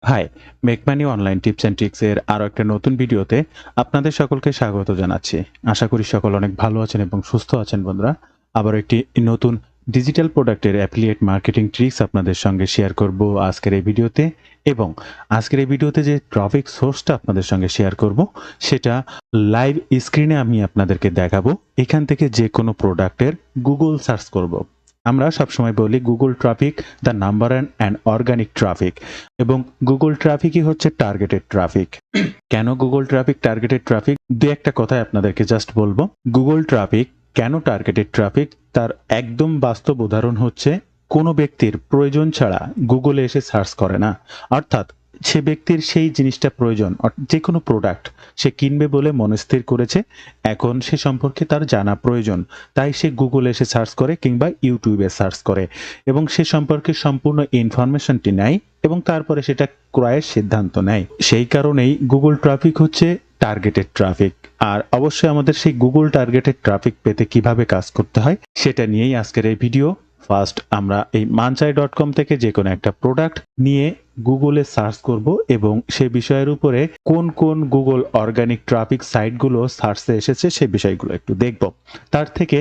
High, make money online tips and tricks এর আরো একটা নতুন ভিডিওতে আপনাদের সকলকে স্বাগত জানাচ্ছি। আশা করি সকল অনেক ভালো আছেন এবং সুস্থ আছেন বন্ধুরা। আবার একটি নতুন ডিজিটাল প্রোডাক্টের অ্যাফিলিয়েট মার্কেটিং ট্রিক্স আপনাদের সঙ্গে শেয়ার করব আজকের এই ভিডিওতে। এবং আজকের এই ভিডিওতে যে ট্রাফিক সোর্সটা আপনাদের সঙ্গে শেয়ার করব সেটা লাইভ স্ক্রিনে আমি আপনাদেরকে দেখাবো। এখান থেকে যে কোনো প্রোডাক্টের গুগল সার্চ করব। আমরা সবসময় বলি Google traffic the number and organic traffic, এবং গুগল ট্রাফিকই হচ্ছে টার্গেটেড ট্রাফিক। কেন গুগল ট্রাফিক টার্গেটেড ট্রাফিক, দু একটা কথাই আপনাদেরকে জাস্ট বলবো। গুগল ট্রাফিক কেন টার্গেটেড ট্রাফিক তার একদম বাস্তব উদাহরণ হচ্ছে কোনো ব্যক্তির প্রয়োজন ছাড়া গুগলে এসে সার্চ করে না। অর্থাৎ সে ব্যক্তির সেই জিনিসটা প্রয়োজন, যে কোনো প্রোডাক্ট সে কিনবে বলে মনস্থির করেছে, এখন সে সম্পর্কে তার জানা প্রয়োজন, তাই সে গুগলে এসে সার্চ করে কিংবা ইউটিউবে সার্চ করে এবং সে সম্পর্কে সম্পূর্ণ ইনফরমেশনটি নেয় এবং তারপরে সেটা ক্রয়ের সিদ্ধান্ত নেয়। সেই কারণেই গুগল ট্রাফিক হচ্ছে টার্গেটেড ট্রাফিক। আর অবশ্যই আমাদের সেই গুগল টার্গেটেড ট্রাফিক পেতে কিভাবে কাজ করতে হয় সেটা নিয়েই আজকের এই ভিডিও। ফার্স্ট আমরা এই manchai.com থেকে যে কোনো একটা প্রোডাক্ট নিয়ে গুগলে সার্চ করব এবং সে বিষয়ের উপরে কোন কোন গুগল অর্গানিক ট্রাফিক সাইটগুলো সার্চে এসেছে সেই বিষয়গুলো একটু দেখব। তার থেকে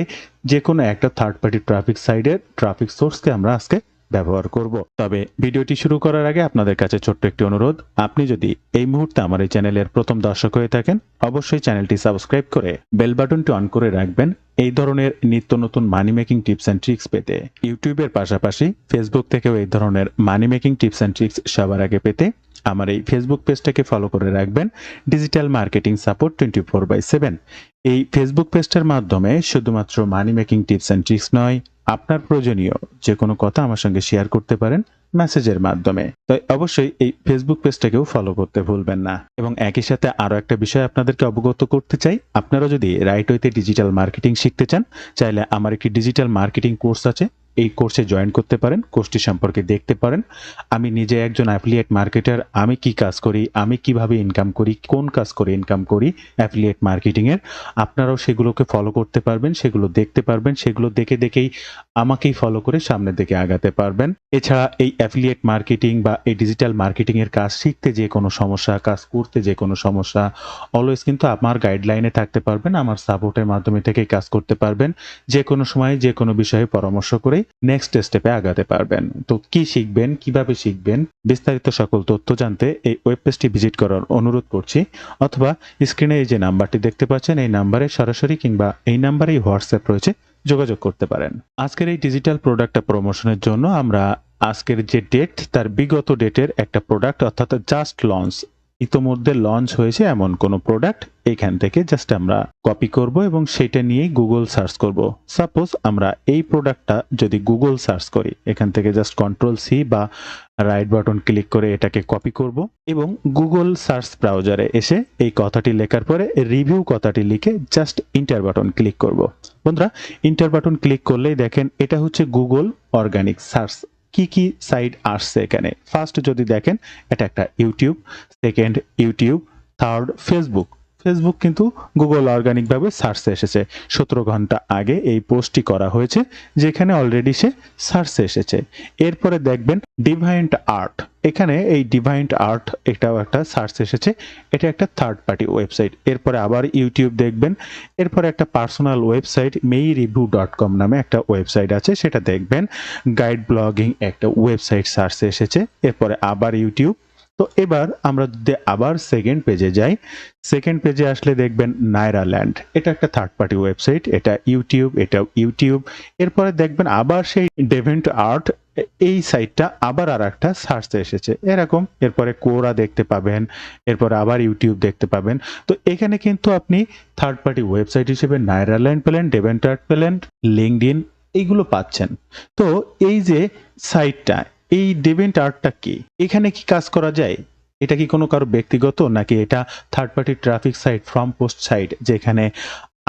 যে কোনো একটা থার্ড পার্টি ট্রাফিক সাইটের ট্রাফিক সোর্সকে আমরা আজকে ব্যবহার করব। তবে ভিডিওটি শুরু করার আগে আপনাদের কাছে ছোট্ট একটি অনুরোধ, আপনি যদি এই মুহূর্তে আমার এই চ্যানেলের প্রথম দর্শক হয়ে থাকেন অবশ্যই চ্যানেলটি সাবস্ক্রাইব করে বেল বাটনটি অন করে রাখবেন এই ধরনের নিত্য নতুন মানি মেকিং টিপস অ্যান্ড ট্রিক্স পেতে। ইউটিউবের পাশাপাশি ফেসবুক থেকেও এই ধরনের মানি মেকিং টিপস অ্যান্ড ট্রিক্স সবার আগে পেতে আমার এই ফেসবুক পেজটাকে ফলো করে রাখবেন, ডিজিটাল মার্কেটিং সাপোর্ট 24/7। এই ফেসবুক পেজটার মাধ্যমে শুধুমাত্র মানি মেকিং টিপস অ্যান্ড ট্রিক্স নয়, আপনার প্রয়োজনীয় যে কোনো কথা আমার সঙ্গে শেয়ার করতে পারেন মেসেজের মাধ্যমে। তাই অবশ্যই এই ফেসবুক পেজটাকেও ফলো করতে ভুলবেন না। এবং একই সাথে আরো একটা বিষয় আপনাদেরকে অবগত করতে চাই, আপনারা যদি রাইট ওয়েতে ডিজিটাল মার্কেটিং শিখতে চান, চাইলে আমার একটি ডিজিটাল মার্কেটিং কোর্স আছে, এই কোর্সে জয়েন করতে পারেন, কোর্সটি সম্পর্কে দেখতে পারেন। আমি নিজে একজন অ্যাফিলিয়েট মার্কেটার, আমি কি কাজ করি, আমি কিভাবে ইনকাম করি, কোন কাজ করে ইনকাম করি অ্যাফিলিয়েট মার্কেটিং এর, আপনারাও সেগুলোকে ফলো করতে পারবেন, সেগুলো দেখতে পারবেন, সেগুলো দেখে দেখেই আমাকেই ফলো করে সামনের দিকে আগাতে পারবেন। এছাড়া এই অ্যাফিলিয়েট মার্কেটিং বা এই ডিজিটাল মার্কেটিং এর কাজ শিখতে যে কোনো সমস্যা, কাজ করতে যে কোনো সমস্যা, অলওয়েজ কিন্তু আমার গাইডলাইনে থাকতে পারবেন, আমার সাপোর্টের মাধ্যমে থেকেই কাজ করতে পারবেন। যে কোনো সময় যে কোনো বিষয়ে পরামর্শ করে নেক্সট স্টেপে আগাতে পারবেন। তো কি শিখবেন, কিভাবে শিখবেন, বিস্তারিত সকল তথ্য জানতে এই ওয়েব পেজটি ভিজিট করার অনুরোধ করছি, অথবা স্ক্রিনে এই যে নাম্বারটি দেখতে পাচ্ছেন এই নাম্বারে সরাসরি কিংবা এই নাম্বারেই হোয়াটসঅ্যাপ রয়েছে, যোগাযোগ করতে পারেন। আজকের এই ডিজিটাল প্রোডাক্টটা প্রমোশনের জন্য আমরা আজকের যে ডেট তার বিগত ডেটের একটা প্রোডাক্ট, অর্থাৎ জাস্ট লঞ্চ, ইতোমধ্যে লঞ্চ হয়েছে এমন কোনো প্রোডাক্ট এখান থেকে জাস্ট আমরা কপি করব এবং সেটা নিয়েই গুগল সার্চ করব। সাপোজ আমরা এই প্রোডাক্টটা যদি গুগল সার্চ করি, এখান থেকে জাস্ট কন্ট্রোল সি বা রাইট বাটন ক্লিক করে এটাকে কপি করব এবং গুগল সার্চ ব্রাউজারে এসে এই কথাটি লেখার পরে রিভিউ কথাটি লিখে জাস্ট ইন্টার বাটন ক্লিক করব। বন্ধুরা, ইন্টার বাটন ক্লিক করলেই দেখেন এটা হচ্ছে গুগল অর্গানিক সার্চ। কি কি সাইট আসছে এখানে, ফার্স্ট যদি দেখেন এটা একটা YouTube, second YouTube, third Facebook. Facebook কিন্তু গুগল অর্গানিক ভাবে সার্চে এসেছে, 17 ঘন্টা আগে এই পোস্টটি করা হয়েছে যেখানে অলরেডি সে সার্চে এসেছে। এরপরে দেখবেন ডিভাইন্ট আর্ট, এখানে এই ডিভাইন্ট আর্ট এটাও একটা সার্চ এসেছে, এটা একটা থার্ড পার্টি ওয়েবসাইট। এরপরে আবার ইউটিউব দেখবেন, এরপরে একটা পার্সোনাল ওয়েবসাইট meiReview.com নামে একটা ওয়েবসাইট আছে, সেটা দেখবেন। গাইড ব্লগিং একটা ওয়েবসাইট সার্চে এসেছে, এরপরে আবার ইউটিউব। তো এবার আমরা যদি আবার সেকেন্ড পেজে যাই, সেকেন্ড পেজে আসলে দেখবেন নাইরাল্যান্ড, এটা একটা থার্ড পার্টি ওয়েবসাইট, এটা ইউটিউব, এটাও ইউটিউব। এরপরে দেখবেন আবার সেই ডেভেন্ট আর্ট, এই সাইটটা আবার আর একটা সার্চে এসেছে এরকম। এরপরে কোরা দেখতে পাবেন, এরপরে আবার ইউটিউব দেখতে পাবেন। তো এখানে কিন্তু আপনি থার্ড পার্টি ওয়েবসাইট হিসেবে নাইরাল্যান্ড পেলেন, ডেভেন্ট আর্ট পেলেন, লিঙ্কডইন, এইগুলো পাচ্ছেন। তো এই যে সাইটটা, এই ডেভেন্ট আর্টটা কি, এখানে কি কাজ করা যায়? এটা কি কোনো কারো ব্যক্তিগত, নাকি এটা third party traffic site, from post site, যেখানে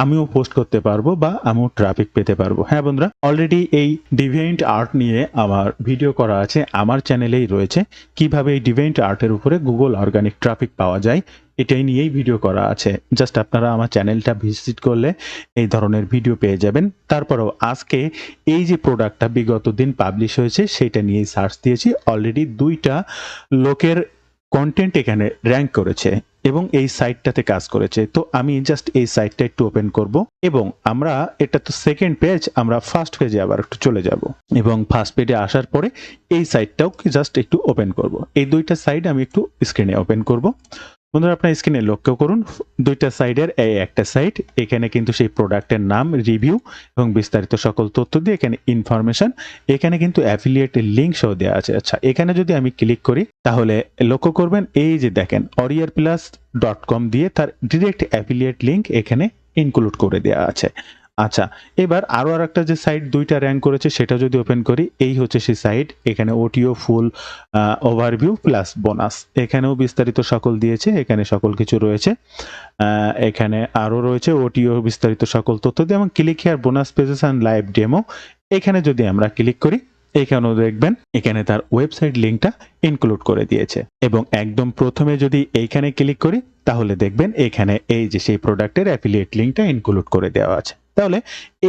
আমিও পোস্ট করতে পারবো বা আমিও ট্রাফিক পেতে পারবো? হ্যাঁ বন্ধুরা, অলরেডি এই ডিভাইন্ট আর্ট নিয়ে আমার ভিডিও করা আছে, আমার চ্যানেলেই রয়েছে। কিভাবে এই ডিভাইন্ট আর্টের উপরে গুগল অর্গানিক ট্রাফিক পাওয়া যায় এটাই নিয়েই ভিডিও করা আছে, জাস্ট আপনারা আমার চ্যানেলটা ভিজিট করলে এই ধরনের ভিডিও পেয়ে যাবেন। তারপরেও আজকে এই যে প্রোডাক্টটা বিগত দিন পাবলিশ হয়েছে সেটা নিয়েই সার্চ দিয়েছি, অলরেডি 2টা লোকের কন্টেন্ট এখানে র্যাঙ্ক করেছে এবং এই সাইটটাতে কাজ করেছে। তো আমি জাস্ট এই সাইটটা একটু ওপেন করব এবং আমরা এটা তো সেকেন্ড পেজ, আমরা ফার্স্ট পেজে আবার একটু চলে যাব এবং ফার্স্ট পেজে আসার পরে এই সাইটটাও জাস্ট একটু ওপেন করব। এই দুইটা সাইড আমি একটু স্ক্রিনে ওপেন করব। বন্ধুরা আপনার স্ক্রিনে লক্ষ্য করুন, দুইটা সাইডের এই একটা সাইট, এখানে কিন্তু সেই প্রোডাক্টের নাম, রিভিউ এবং বিস্তারিত সকল তথ্য দিয়ে এখানে ইনফরমেশন, এখানে কিন্তু অ্যাফিলিয়েটের লিঙ্ক সহ দেওয়া আছে। আচ্ছা, এখানে যদি আমি ক্লিক করি তাহলে লক্ষ্য করবেন এই যে দেখেন warriorplus.com দিয়ে তার ডিরেক্ট অ্যাফিলিয়েট লিঙ্ক এখানে ইনক্লুড করে দেওয়া আছে। আচ্ছা, এবার আরো আরেকটা যে সাইট দুইটা র্যাঙ্ক করেছে সেটা যদি ওপেন করি, এই হচ্ছে সেই সাইট। এখানে ওটিও ফুল ওভারভিউ প্লাস বোনাস, এখানেও বিস্তারিত সকল দিয়েছে, এখানে সকল কিছু রয়েছে। এখানে আরো রয়েছে ওটিও বিস্তারিত সকল তথ্য দিয়ে এবং click here bonus pages and live demo. এখানে যদি আমরা ক্লিক করি এখানেও দেখবেন এখানে তার ওয়েবসাইট লিঙ্কটা ইনক্লুড করে দিয়েছে এবং একদম প্রথমে যদি এইখানে ক্লিক করি তাহলে দেখবেন এখানে এই যে সেই প্রোডাক্টের অ্যাফিলিয়েট লিঙ্কটা ইনক্লুড করে দেওয়া আছে। তাহলে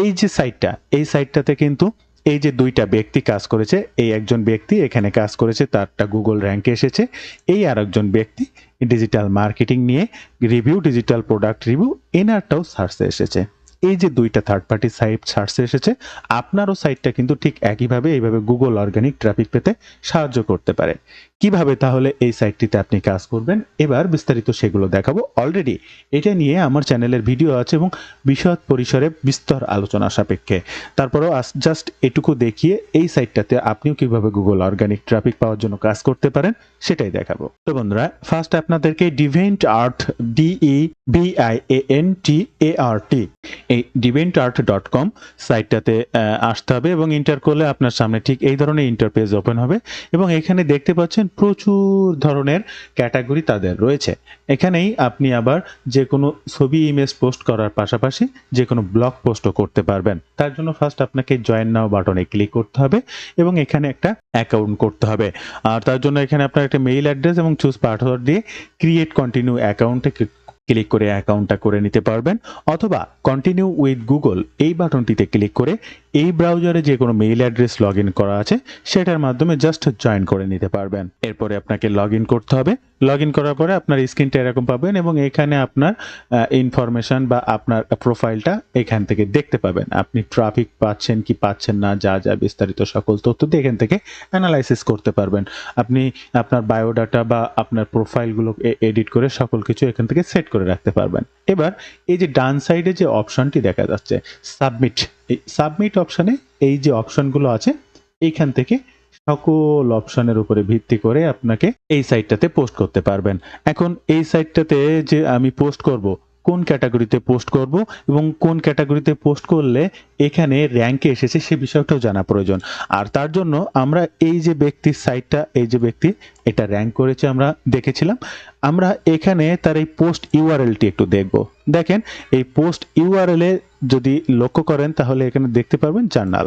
এই যে সাইটটা, এই সাইটটাতে কিন্তু এই যে দুইটা ব্যক্তি কাজ করেছে, এই একজন ব্যক্তি এখানে কাজ করেছে, তারটা গুগল র্যাঙ্কে এসেছে। এই আরেকজন ব্যক্তি ডিজিটাল মার্কেটিং নিয়ে রিভিউ, ডিজিটাল প্রোডাক্ট রিভিউ, এনারটাও সার্চে এসেছে। এই যে দুইটা থার্ড পার্টি সাইট সার্চে এসেছে, আপনারও সাইটটা কিন্তু ঠিক একইভাবে এইভাবে গুগল অর্গানিক ট্রাফিক পেতে সাহায্য করতে পারে। কিভাবে তাহলে এই সাইটটিতে আপনি কাজ করবেন এবার বিস্তারিত সেগুলো দেখাবো। অলরেডি এটা নিয়ে আমার চ্যানেলের ভিডিও আছে এবং বিশদ পরিসরে বিস্তর আলোচনা সাপেক্ষে। তারপরেও জাস্ট এটুকু দেখিয়ে এই সাইটটাতে আপনিও কিভাবে গুগল অর্গানিক ট্রাফিক পাওয়ার জন্য কাজ করতে পারেন সেটাই দেখাবো। তো বন্ধুরা, ফার্স্ট আপনাদেরকে ডিভেন্টআর্ট, DEVIANTART, এই ডিভেন্টআর্ট.com সাইটটাতে আসতে হবে এবং এন্টার করলে আপনার সামনে ঠিক এই ধরনের ইন্টারপেজ ওপেন হবে এবং এখানে দেখতে পাচ্ছেন প্রচুর ধরনের ক্যাটাগরি তাদের রয়েছে। এখানেই আপনি আবার যে কোনো ছবি, ইমেজ পোস্ট করার পাশাপাশি যে কোনো ব্লগ পোস্টও করতে পারবেন। তার জন্য ফার্স্ট আপনাকে জয়েন নাও বাটনে ক্লিক করতে হবে এবং এখানে একটা অ্যাকাউন্ট করতে হবে। আর তার জন্য এখানে আপনার একটা মেইল অ্যাড্রেস এবং চুজ পাসওয়ার্ড দিয়ে ক্রিয়েট কন্টিনিউ অ্যাকাউন্টে ক্লিক করে অ্যাকাউন্টটা করে নিতে পারবেন, অথবা কন্টিনিউ উইথ গুগল এই বাটনটিতে ক্লিক করে এই ব্রাউজারে যে কোনো মেইল অ্যাড্রেস লগ ইন করা আছে সেটার মাধ্যমে জাস্ট জয়েন করে নিতে পারবেন। এরপরে আপনাকে লগ ইন করতে হবে। লগ ইন করার পরে আপনার স্ক্রিনটা এরকম পাবেন এবং এখানে আপনার ইনফরমেশন বা আপনার প্রোফাইলটা এখান থেকে দেখতে পাবেন। আপনি ট্রাফিক পাচ্ছেন কি পাচ্ছেন না, যা যা বিস্তারিত সকল তথ্য দিয়ে এখান থেকে অ্যানালাইসিস করতে পারবেন। আপনি আপনার বায়োডাটা বা আপনার প্রোফাইলগুলো এডিট করে সকল কিছু এখান থেকে সেট করে রাখতে পারবেন। এবার এই যে ডান সাইডে যে অপশনটি দেখা যাচ্ছে সাবমিট, এই সাবমিট অপশনে এই যে অপশনগুলো আছে এইখান থেকে সকল অপশনের উপরে ভিত্তি করে আপনাকে এই সাইটটাতে পোস্ট করতে পারবেন। এখন এই সাইটটাতে যে আমি পোস্ট করব, কোন ক্যাটাগরিতে পোস্ট করব এবং কোন ক্যাটাগরিতে পোস্ট করলে এখানে র্যাঙ্কে এসেছে সে বিষয়টাও জানা প্রয়োজন। আর তার জন্য আমরা এই যে ব্যক্তির সাইটটা, এই যে ব্যক্তি এটা র্যাঙ্ক করেছে আমরা দেখেছিলাম, আমরা এখানে তার এই পোস্ট ইউআরএলটি একটু দেখব। দেখেন এই পোস্ট ইউআরএলে যদি লক্ষ্য করেন তাহলে এখানে দেখতে পারবেন জার্নাল,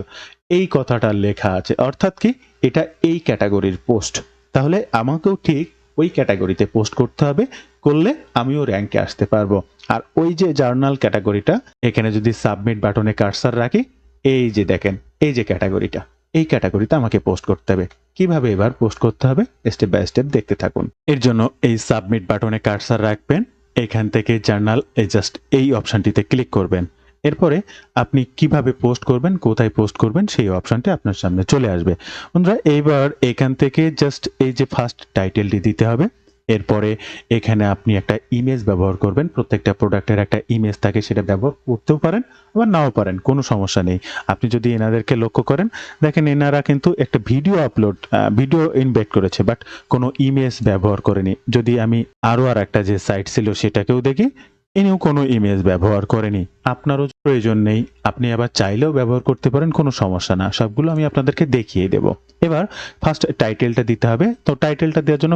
এই কথাটা লেখা আছে, অর্থাৎ কি এটা এই ক্যাটাগরির পোস্ট। তাহলে আমাকেও ঠিক ওই ক্যাটাগরিতে পোস্ট করতে হবে, করলে আমিও র্যাঙ্কে আসতে পারবো। আর ওই যে জার্নাল ক্যাটাগরিটা, এখানে যদি সাবমিট বাটনে কার্সার রাখি, এই যে দেখেন এই যে ক্যাটাগরিটা, এই ক্যাটাগরিতে আমাকে পোস্ট করতে হবে। কিভাবে এবার পোস্ট করতে হবে স্টেপ বাই স্টেপ দেখতে থাকুন। এর জন্য এই সাবমিট বাটনে কার্সার রাখবেন, এখান থেকে জার্নাল জাস্ট এই অপশনটিতে ক্লিক করবেন। এরপরে আপনি কিভাবে পোস্ট করবেন, কোথায় পোস্ট করবেন সেই অপশনটি আপনার সামনে চলে আসবে। বন্ধুরা, এইবার এখান থেকে জাস্ট এই যে ফার্স্ট টাইটেলটি দিতে হবে। এরপরে এখানে আপনি একটা ইমেজ ব্যবহার করবেন, প্রত্যেকটা প্রোডাক্টের একটা ইমেজ থাকে, সেটা ব্যবহার করতেও পারেন আবার নাও পারেন, কোনো সমস্যা নেই। আপনি যদি এনাদেরকে লক্ষ্য করেন, দেখেন এনারা কিন্তু একটা ভিডিও ইনবেট করেছে, বাট কোনো ইমেজ ব্যবহার করেনি। যদি আমি আরও আর একটা যে সাইট ছিল সেটাকেও দেখি, ইনিও কোনো ইমেজ ব্যবহার করেনি। আপনারও প্রয়োজন নেই, আপনি আবার চাইলেও ব্যবহার করতে পারেন, কোনো সমস্যা না। সবগুলো আমি আপনাদেরকে দেখিয়ে দেব। এবার ফার্স্ট টাইটেলটা দিতে হবে। তো টাইটেলটা দেওয়ার জন্য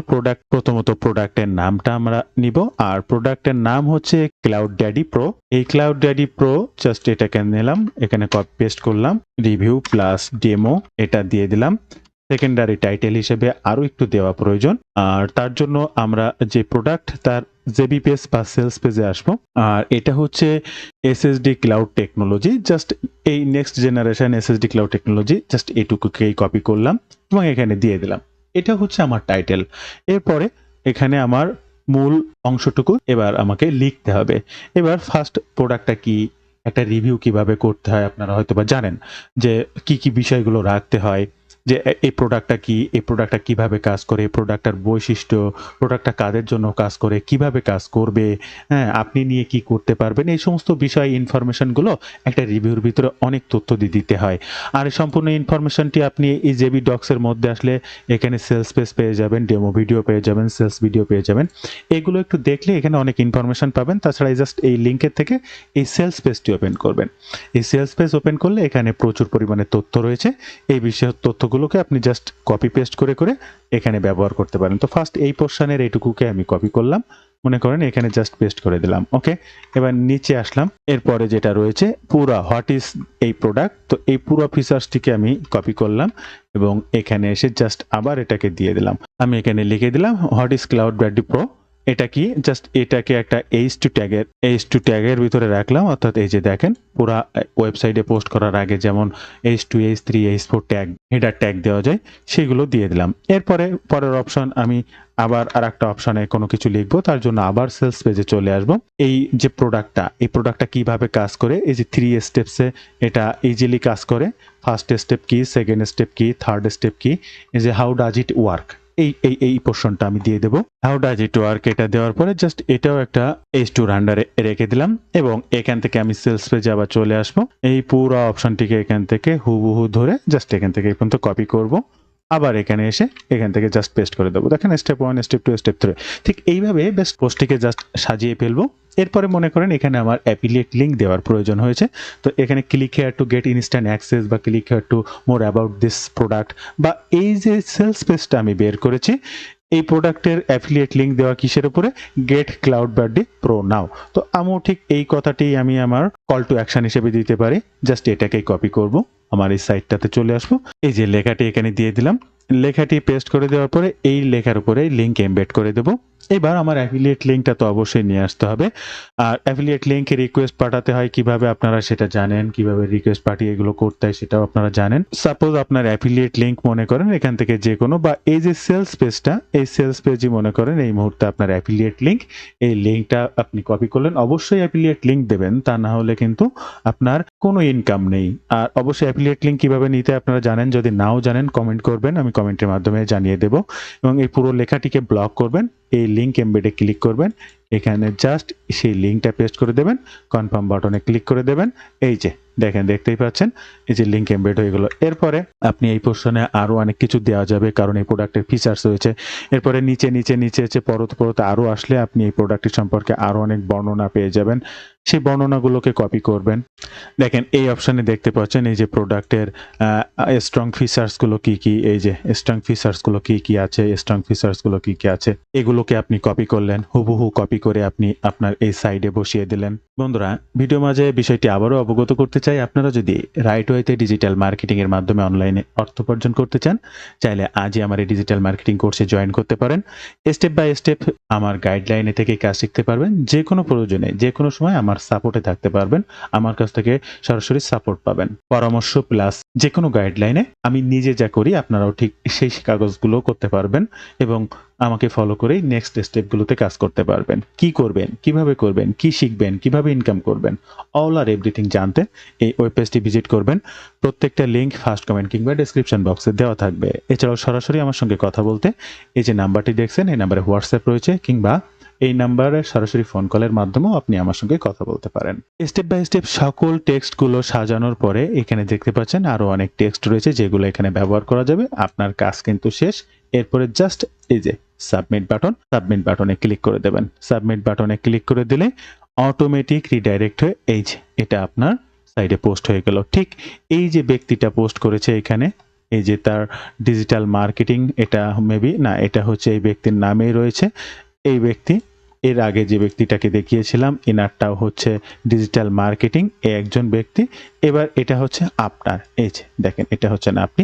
প্রথমত প্রোডাক্টের নামটা আমরা নিব, আর প্রোডাক্টের নাম হচ্ছে ক্লাউড ড্যাডি প্রো। এই ক্লাউড ড্যাডি প্রো জাস্ট এটাকে নিলাম, এখানে কপি পেস্ট করলাম, রিভিউ প্লাস ডেমো এটা দিয়ে দিলাম। সেকেন্ডারি টাইটেল হিসেবে আরো একটু দেওয়া প্রয়োজন, আর তার জন্য আমরা যে প্রোডাক্ট তার জেবি পেজ বা সেলস পেজে আসবো। আর এটা হচ্ছে এসএসডি ক্লাউড টেকনোলজি, জাস্ট এই next generation SSD cloud technology, just এইটুকুকেই কপি করলাম এবং এখানে দিয়ে দিলাম। এটা হচ্ছে আমার টাইটেল। এরপরে এখানে আমার মূল অংশটুকু এবার আমাকে লিখতে হবে। এবার ফার্স্ট প্রোডাক্টটা কি, একটা রিভিউ কিভাবে করতে হয় আপনারা হয়তোবা জানেন যে কি বিষয়গুলো রাখতে হয়, যে এই প্রোডাক্টটা কি, এই প্রোডাক্টটা কিভাবে কাজ করে, এই প্রোডাক্টটার বৈশিষ্ট্য, প্রোডাক্টটা কাদের জন্য কাজ করে, কিভাবে কাজ করবে, হ্যাঁ? আপনি নিয়ে কি করতে পারবেন, এই সমস্ত বিষয় ইনফরমেশনগুলো একটা রিভিউর ভিতরে অনেক তথ্য দিতে হয়। আর এই সম্পূর্ণ ইনফরমেশনটি আপনি এই জেবি ডক্সের মধ্যে আসলে এখানে সেলস পেজ পেয়ে যাবেন, ডেমো ভিডিও পেয়ে যাবেন, সেলস ভিডিও পেয়ে যাবেন। এগুলো একটু দেখলে এখানে অনেক ইনফরমেশন পাবেন। তাছাড়া জাস্ট এই লিঙ্কের থেকে এই সেলস পেজটি ওপেন করবেন। এই সেলস পেজ ওপেন করলে এখানে প্রচুর পরিমাণে তথ্য রয়েছে। এই বিষয়ের তথ্যগুলোকে আপনি জাস্ট কপি পেস্ট করে এখানে ব্যবহার করতে পারেন। তো ফার্স্ট এই পোরশনের এইটুকুকে আমি কপি করলাম। মনে করেন এখানে জাস্ট পেস্ট করে দিলাম। ওকে? এবার নিচে আসলাম। এরপরে যেটা রয়েছে পুরা হোয়াট ইজ এই প্রোডাক্ট, তো এই পুরো ফিচার্সটিকে আমি কপি করলাম এবং এখানে এসে জাস্ট আবার এটাকে দিয়ে দিলাম। আমি এখানে লিখে দিলাম হোয়াট ইজ ক্লাউড ব্যাডি প্রো। এটা কি, জাস্ট এটাকে একটা H2 ট্যাগের ভিতরে রাখলাম। অর্থাৎ এই যে দেখেন পুরা ওয়েবসাইটে পোস্ট করার আগে যেমন H2, H3, H4 tag, header tag দেওয়া যায়, সেগুলো দিয়ে দিলাম। এরপরে পরের অপশন আমি আবার আরেকটা অপশনে কোনো কিছু লিখবো, তার জন্য আবার সেলস পেজে চলে আসব। এই যে এই প্রোডাক্টটা কিভাবে কাজ করে, এই যে 3 স্টেপসে এটা ইজিলি কাজ করে। ফার্স্ট স্টেপ কি, সেকেন্ড স্টেপ কি, থার্ড স্টেপ কি, এই যে হাউ ডাজ ইট ওয়ার্ক, এই পোর্শনটা আমি দিয়ে দেবো। হাউ ডাজ ইট ওয়ার্ক এটা দেওয়ার পরে জাস্ট এটাও একটা H2 আন্ডারে রেখে দিলাম এবং এখান থেকে আমি সেলস পেজে আবার চলে আসবো। এই পুরো অপশনটিকে এখান থেকে হুবহু ধরে জাস্ট এখান থেকে এই পর্যন্ত কপি করব। আবার এখানে এসে এখান থেকে জাস্ট পেস্ট করে দেবো। দেখেন স্টেপ 1, স্টেপ 2, স্টেপ 3। ঠিক এইভাবে বেস্ট পোস্টটিকে জাস্ট সাজিয়ে ফেলবো। এরপরে মনে করেন এখানে আমার অ্যাফিলিয়েট লিঙ্ক দেওয়ার প্রয়োজন হয়েছে। তো এখানে click here to get instant access বা click here to more about this product, বা এই যে সেলস পেজটা আমি বের করেছি, এই প্রোডাক্টের অ্যাফিলিয়েট লিঙ্ক দেওয়া কিসের উপরে, গেট ক্লাউড ব্যাডি প্রো নাও। তো আমিও ঠিক এই কথাটি আমি আমার কল টু অ্যাকশন হিসেবে দিতে পারি। জাস্ট এটাকেই কপি করব, আমার এই সাইটটাতে চলে আসবো। এই যে লেখাটি এখানে দিয়ে দিলাম। লেখাটি পেস্ট করে দেওয়ার পরে এই লেখার উপরে লিঙ্ক এমবেড করে দেব। এবার আমার অ্যাফিলিয়েট লিঙ্কটা তো অবশ্যই নিয়ে আসতে হবে। আর অ্যাফিলিয়েট লিঙ্কে রিকোয়েস্ট পাঠাতে হয় কিভাবে আপনারা সেটা জানেন, কিভাবে রিকোয়েস্ট পাঠিয়ে এগুলো করতে হয় সেটাও আপনারা জানেন। সাপোজ আপনার অ্যাফিলিয়েট লিঙ্ক মনে করেন এখান থেকে যে কোনো, বা এই যে সেলস পেজটা, এই সেলস পেজই মনে করেন এই মুহূর্তে আপনার অ্যাফিলিয়েট লিঙ্ক। এই লিঙ্কটা আপনি কপি করলেন, অবশ্যই অ্যাফিলিয়েট লিঙ্ক দেবেন, তা না হলে কিন্তু আপনার কোনো ইনকাম নেই। আর অবশ্যই অ্যাফিলিয়েট লিঙ্ক কিভাবে নিতে আপনারা জানেন, যদি নাও জানেন কমেন্ট করবেন, আমি কমেন্টের মাধ্যমে জানিয়ে দেব। এবং এই পুরো লেখাটিকে ব্লক করবেন, এই লিঙ্ক এমবেডে ক্লিক করবেন, এখানে জাস্ট সেই লিঙ্কটা পেস্ট করে দেবেন, কনফার্ম বাটনে ক্লিক করে দেবেন। এই যে দেখেন, দেখতেই পাচ্ছেন এই যে লিঙ্ক এমবেড হয়ে গেল। এরপরে আপনি এই পোর্শনে আরো অনেক কিছু দেওয়া যাবে, কারণ এই প্রোডাক্টের ফিচার্স রয়েছে। এরপরে নিচে পরতে আরো আসলে আপনি এই প্রোডাক্টটি সম্পর্কে আরো অনেক বর্ণনা পেয়ে যাবেন। সেই বর্ণনাগুলোকে কপি করবেন। দেখেন এই অপশনে দেখতে পাচ্ছেন এই যে প্রোডাক্টের স্ট্রং ফিচার্সগুলো কি কি, এই যে স্ট্রং ফিচার্সগুলো কি কি আছে, স্ট্রং ফিচার্সগুলো কি কি আছে, এগুলোকে আপনি কপি করলেন, হুবহু কপি করে আপনি আপনার এই সাইডে বসিয়ে দিলেন। বন্ধুরা, ভিডিও মাঝে বিষয়টি আবারও অবগত করতে চাই, আপনারা যদি রাইট ওয়েতে ডিজিটাল মার্কেটিং এর মাধ্যমে অনলাইনে অর্থ উপার্জন করতে চান, চাইলে আজই আমার এই ডিজিটাল মার্কেটিং কোর্সে জয়েন করতে পারেন। স্টেপ বাই স্টেপ আমার গাইডলাইনে থেকে কাজ শিখতে পারবেন। যে কোনো প্রয়োজনে যে কোনো সময় আমার সাপোর্টে থাকতে পারবেন। আমার কাছ থেকে সরাসরি সাপোর্ট পাবেন, পরামর্শ প্লাস যে কোনো গাইডলাইনে আমি নিজে যা করি আপনারাও ঠিক সেই কাগজগুলো করতে পারবেন এবং আমাকে ফলো করেই নেক্সট স্টেপগুলোতে কাজ করতে পারবেন। কি করবেন, কিভাবে করবেন, কি শিখবেন, কিভাবে ইনকাম করবেন, অল আর এভরিথিং জানতে এই ওয়েব পেজটি ভিজিট করবেন। প্রত্যেকটা লিঙ্ক ফার্স্ট কমেন্ট কিংবা ডেসক্রিপশন বক্সে দেওয়া থাকবে। এছাড়াও সরাসরি আমার সঙ্গে কথা বলতে এই যে নাম্বারটি দেখছেন, এই নাম্বারে হোয়াটসঅ্যাপ রয়েছে, কিংবা এই নাম্বারে সরাসরি ফোন কলের মাধ্যমেও আপনি আমার সঙ্গে কথা বলতে পারেন। স্টেপ বাই স্টেপ সকল টেক্সটগুলো সাজানোর পরে এখানে দেখতে পাচ্ছেন আরো অনেক টেক্সট রয়েছে যেগুলো এখানে ব্যবহার করা যাবে। আপনার কাজ কিন্তু শেষ। এরপরে জাস্ট এই যে সাবমিট বাটনে ক্লিক করে দেবেন। সাবমিট বাটনে ক্লিক করে দিলে অটোমেটিক রিডাইরেক্ট হয়ে এই যে এটা আপনার সাইডে পোস্ট হয়ে গেল। ঠিক এই যে ব্যক্তিটা পোস্ট করেছে এখানে, এই যে তার ডিজিটাল মার্কেটিং, এটা মেবি না, এটা হচ্ছে এই ব্যক্তির নামেই রয়েছে। এই ব্যক্তি, এর আগে যে ব্যক্তিটাকে দেখিয়েছিলাম এনারটাও হচ্ছে ডিজিটাল মার্কেটিং, একজন ব্যক্তি। এবার এটা হচ্ছে আপনার, এই যে দেখেন এটা হচ্ছেন আপনি,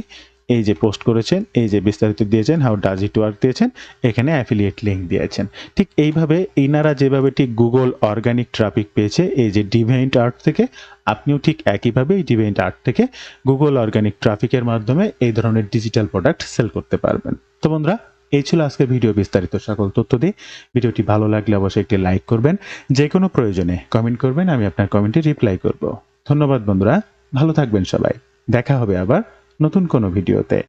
এই যে পোস্ট করেছেন, এই যে বিস্তারিত দিয়েছেন, হাউ ডাজ ইট ওয়ার্ক দিয়েছেন, এখানে অ্যাফিলিয়েট লিঙ্ক দিয়েছেন। ঠিক এইভাবে ইনারা যেভাবে ঠিক গুগল অর্গানিক ট্রাফিক পেয়েছে এই যে ডিভাইন্ট আর্ট থেকে, আপনিও ঠিক একইভাবে এই ডিভাইন্ট আর্ট থেকে গুগল অর্গানিক ট্রাফিকের মাধ্যমে এই ধরনের ডিজিটাল প্রোডাক্ট সেল করতে পারবেন। তো বন্ধুরা, এই ছিল আজকের ভিডিও, বিস্তারিত সকল তথ্য দিয়ে। ভিডিওটি ভালো লাগলে অবশ্যই একটি লাইক করবেন, যে কোনো প্রয়োজনে কমেন্ট করবেন, আমি আপনার কমেন্টে রিপ্লাই করব। ধন্যবাদ বন্ধুরা, ভালো থাকবেন সবাই। দেখা হবে আবার নতুন কোনো ভিডিওতে।